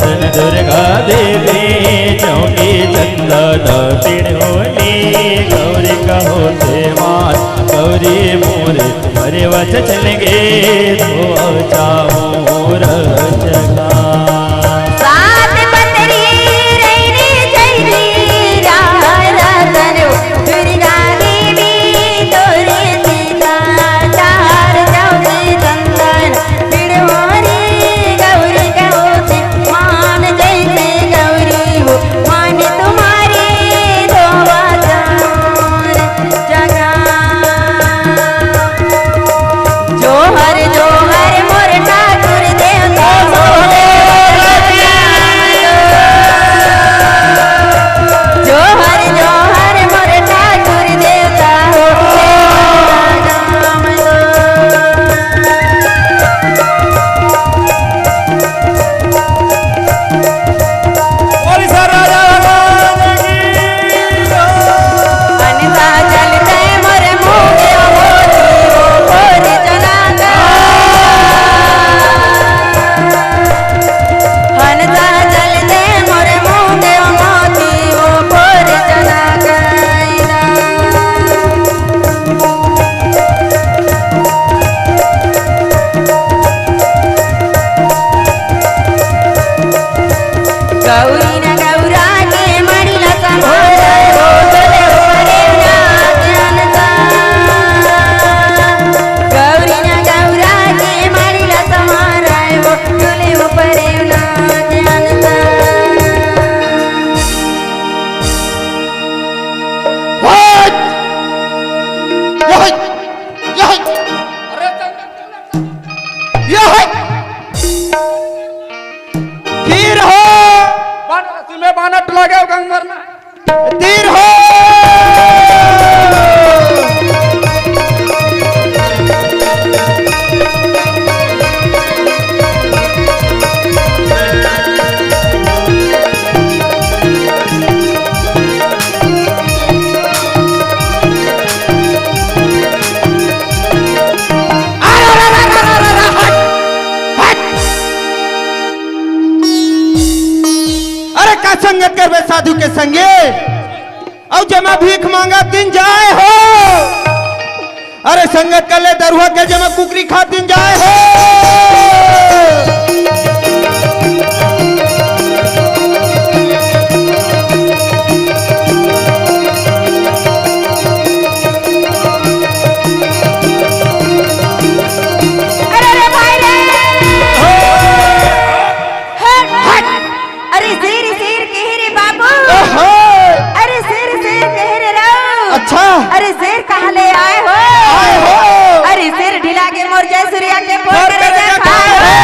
धन दुर्गा देवी चौकी चंदा दक्षिण होली गौरी कहो से मान गौरी मोरे तुम्हारे वच चलेंगे तो चाहो रचना तीर हो संगत कर साधु के संगे और जमा भीख मांगा दिन जाए हो। अरे संगत कर ले दरुआ के जमा कुकरी खा दिन जाए हो। अरे शेर कहाँ ले आए हो? अरे शेर ढिला के मोर जय सूर्या के फोड़ करे खाए हो।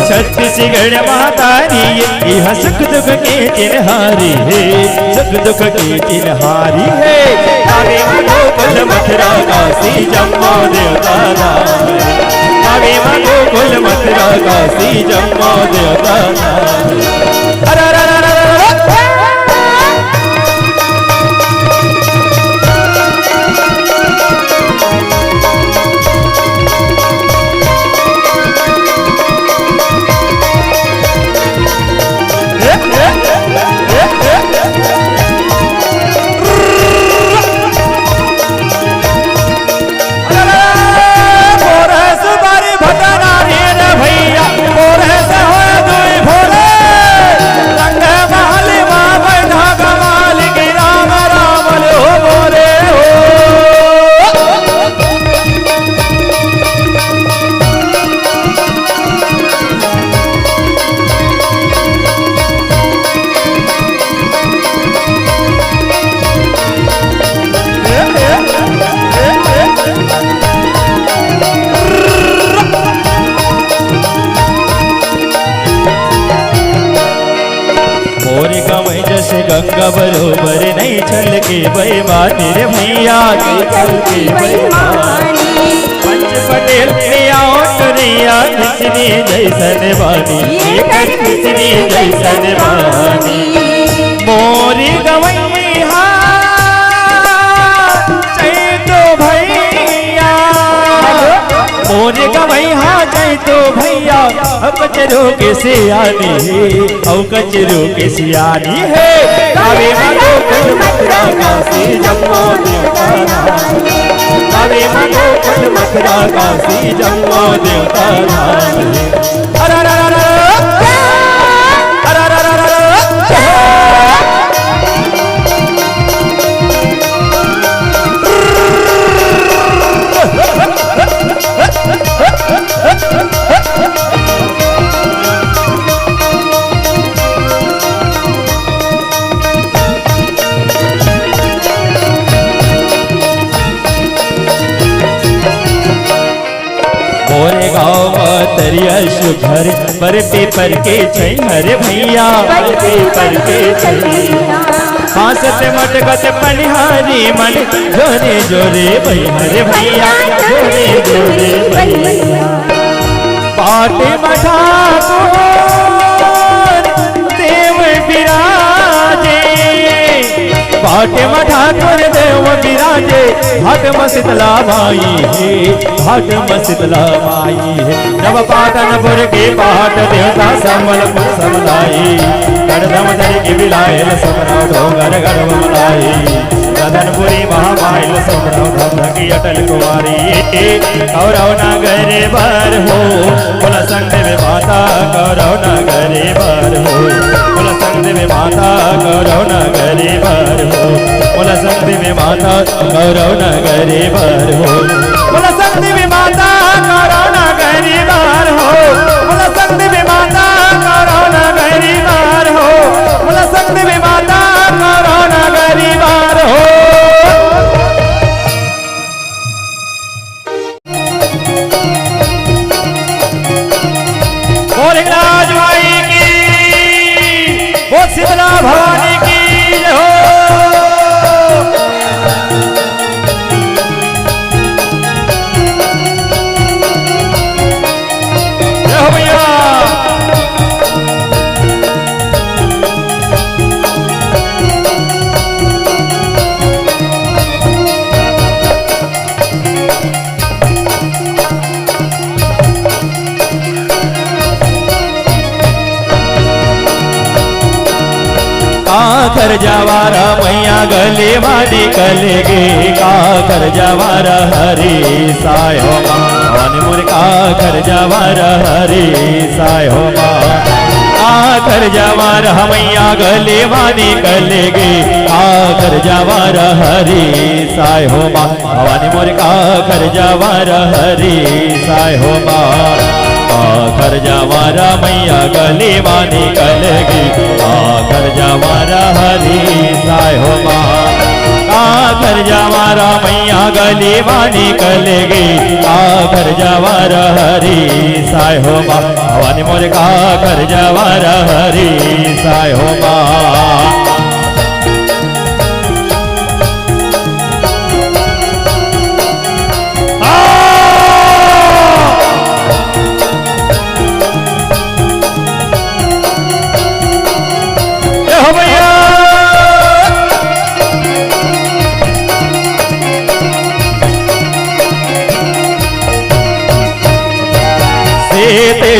छत्तीसगढ़ मातारी यह सुख दुख के चिन्हारी है, सुख दुख के चिन्हारी है। आगे गोकुल मथुरा काशी जम्मू देवता आगे गोकुल मथुरा काशी जम्मू देवता। भैया बरोबर नहीं छल के बेईमानी रे भैया की छल के बेईमानी पंच पटेल आओ टरिया खिचड़ी जैसन बानी खिचड़ी जैसन बानी मोरी गवैया चैतो भैया मोरी गवैया चैतो भैया कचरो के सियानी औ कचरो के सियानी है कावे मांगो कुल मथुरा काशी जम्मू देवता कावे मांगो कुल मथुरा काशी जम्मू देवता अरे अरे अरे अरे अरे मोरे गाँव तरिया सुघर पर पेपर के छैहर भैया पर पेपर के छैया हासत मटकत पनिहारी मन जोरे जोरे भैहर भैया जोरे जोरे भैया पाटे मठा देव विराजे पाटे मठा देव विराजे घाट मसितला माई है घाट मसितला माई है नव पाटनपुर के पाट देवता समलपुर समलाई गढ़धम धर की विलायल समरा ढोंगर गढ़ मलाई रतनपुरी महामाइल समरा धमकी अटल कुमारी कौरव नगर भर हो बोला संग में माता कौरव नगर भर हो बोला संग में माता कौरव नगर भर हो बोला संग में माता कौरव नगर भर हो बोला संग में माता कौरव नगर भर हो बोला संग में माता कौरव नगर भर हो बोला संग में माता कौरव नगर भर हो शीतला भवानी की जय हो जय हो भैया काकर जवारा मैया गले वाली कले गे काकर जवारा हरी सायो मान मुर काकर जवारा हरी सायो काकर जवारा मैया गले वाली कले गे काकर जवारा हरी सायो भवानी मोर काकर जवारा हरी सायो आकर जवारा मैया गले वानी कलगी आकर जवारा हरी साय हो आकर जवारा मैया गले वानी कलगी आकर जवारा हरी साय हो भवानी मोर काकर जवारा हरी साय हो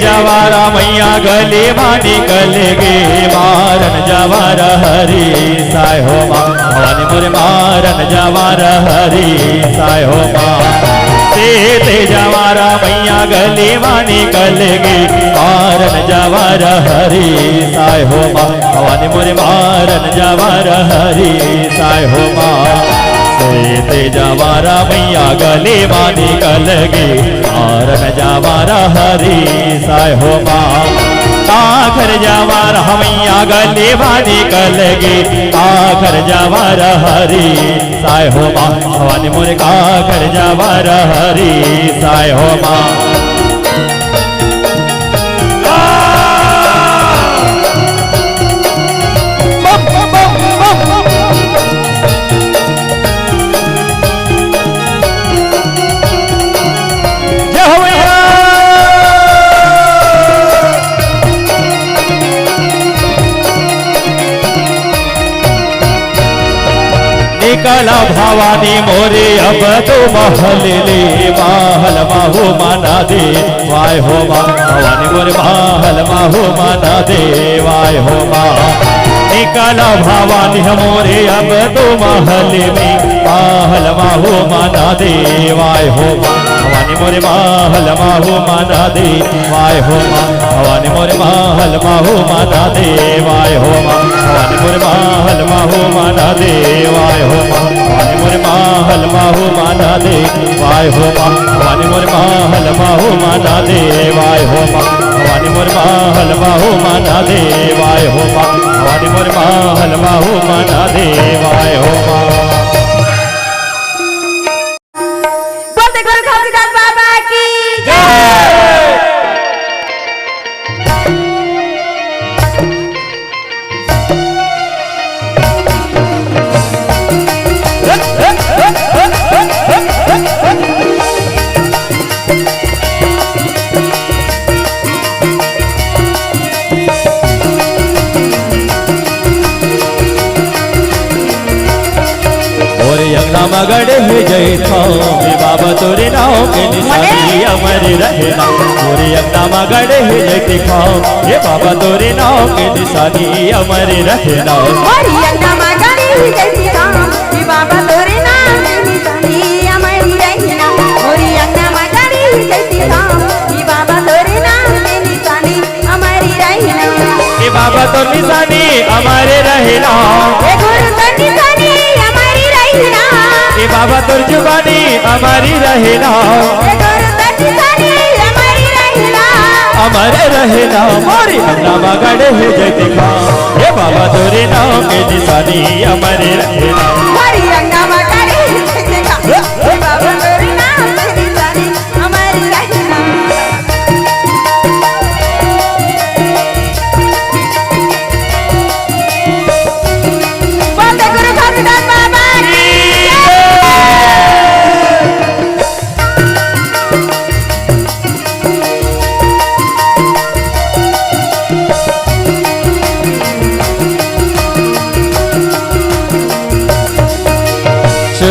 जवारा मैया गले वानी कलगे मारन जवारा हरी साय हो भवानी मोर मारन जवारा हरी साय हो ते जवारा मैया गले वानी कलगे मारन जवारा हरी साय हो भवानी मोर मारन जवारा हरी साय हो ते जवारा मैया गले वानी कलगे मारन जवारा हरी साय हो आखर जवारा मैया गले वानी कलगे आखर जवारा हरी साय हो भवानी मोर काकर जवारा हरी साय हो निकला भवानी मोरे अब तो महल ले महल माहू माना दे वाय हो माँ भवानी मोरे महल माहू माना दे वाय हो माँ निकला भवानी मोरे अब तो महल में महल माहू माना दे वाय हो माँ भवानी मोरे महल माहू माना दे वाय हो माँ भवानी मोरे महल माहू माना दे वाय हो माँ भवानी मोरे महल माहू माना दे वाय हो माँ भवानी मोरे महल माहू माना दे वाय हो माँ भवानी मोरे महल माहू माना दे वाय हो माँ भवानी मोरे महल माहू माना दे वाय हो माँ भवानी मोरे महल माहू माना दे वाय हो माँ। बोलते गुरु घासीदास बाबा की मगड़ है जय था बाबा तोरे नाव के निशानी अमर रहना मोरे अंगना मगड़ है जय था ये बाबा तोरे नाव के निशानी अमर रहना मोरी अंगना मगड़ है जय था ये बाबा तोरे नाव के निशानी अमर रहना मोरी अंगना मगड़ है जय था ये बाबा तोरे नाव के निशानी अमर रहना ये बाबा तो निशानी अमर रहना ये गुरु तो निशानी अमर रहना ये बाबा तोर जुबानी हमारी रहना अमर रहना मोरी अंगना मगड़ है जय दिखा ये बाबा तोरे नाम के निशानी अमर रहना मोरी अंगना मगड़ है जय दिखा ये बाबा तोरे नाम के निशानी अमर रहना बोलते गुरु घासीदास बाबा की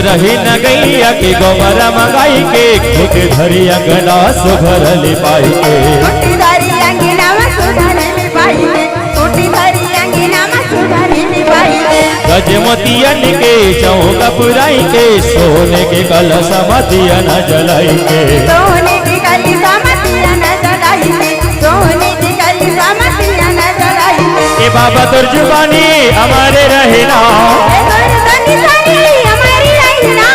रही न गैया के गोबर मंगाई के खुद धरी अंगना सुभर पाई के कोटी धारी अंगना में सुधारे में पाई के कोटी धारी अंगना में सुधारे में पाई के गज मोतियन के चौक पुराई के सोने के कलश मतिया न जलाई के सोने की गली सामतिया न जलाई के सोने की गली सामतिया न जलाई के ये बाबा तोर जुबानी हमारे रहना ये गुरु तो निशानी हमारी रहना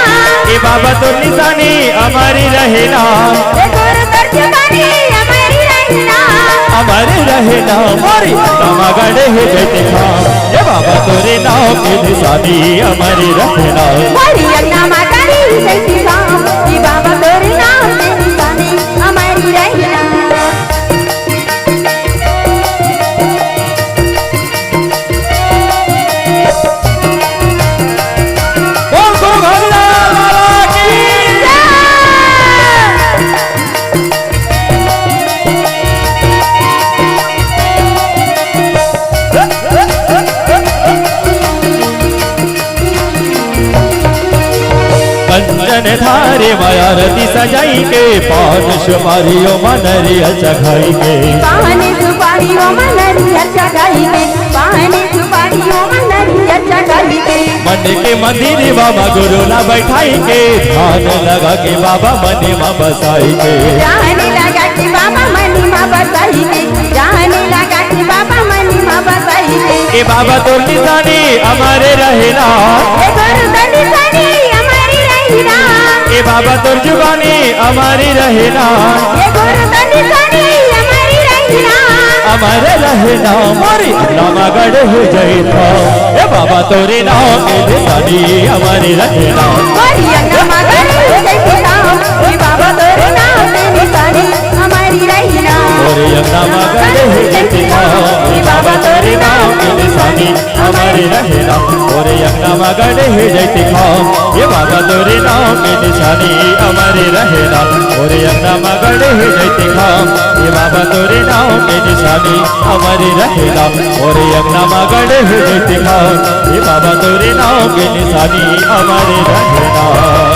ये बाबा तोर निशानी हमारी रहना ये गुरु तो निशानी हमारी रहना हमारे रहना मोरी मगड़ है जय दिखा ये बाबा तोरे नाव के निशानी हमारी रहना मोरी अंगना मगड़ है जय दिखा ये बाबा तोरे नाम के निशानी हमारी रहना बोल गुरु घासीदास बाबा की कंचन धारे मायारती सजाई के पान सुपारियों मनरिया चढ़ाई के पानी सुपारियों मनरिया चढ़ाई के पानी सुपारियों मनरिया चढ़ाई के मन के मंदिर बाबा गुरु ना बैठाई के ध्यान लगा के बाबा मने में बसाई के जाने लगा कि बाबा मनी माँ बसाई के जाने लगा कि बाबा मनी माँ बसाई के ये बाबा तोर निशानी हमारे रहना ये गुरु तो निशानी हमारी रहना ये बाबा तोर जुबानी हमारी रहना ये गुरु तो निशानी हमारी रहना हमारे रहना मोरी अंगना मगड़ है जय था ये बाबा तोरे नाम के निशानी हमारी रहना मोरी अंगना मगड़ है जय दिखा ये बाबा तोरे नाम के निशानी हमारी रहना मोरे अंगना मगड़ है जय दिखा ये बाबा तोरे नाम के निशानी हमारी रहना मोरे अंगना मगड़ है जय दिखा ये बाबा तोरे नाम के निशानी हमारी रहना और अंगना मगड़े जैते खाम ये बाबा तोरे नाम के निशानी अमर रहेगा और अंगना मगड़े जैते खाम ये बाबा तोरे नाम के निशानी अमर रहेगा।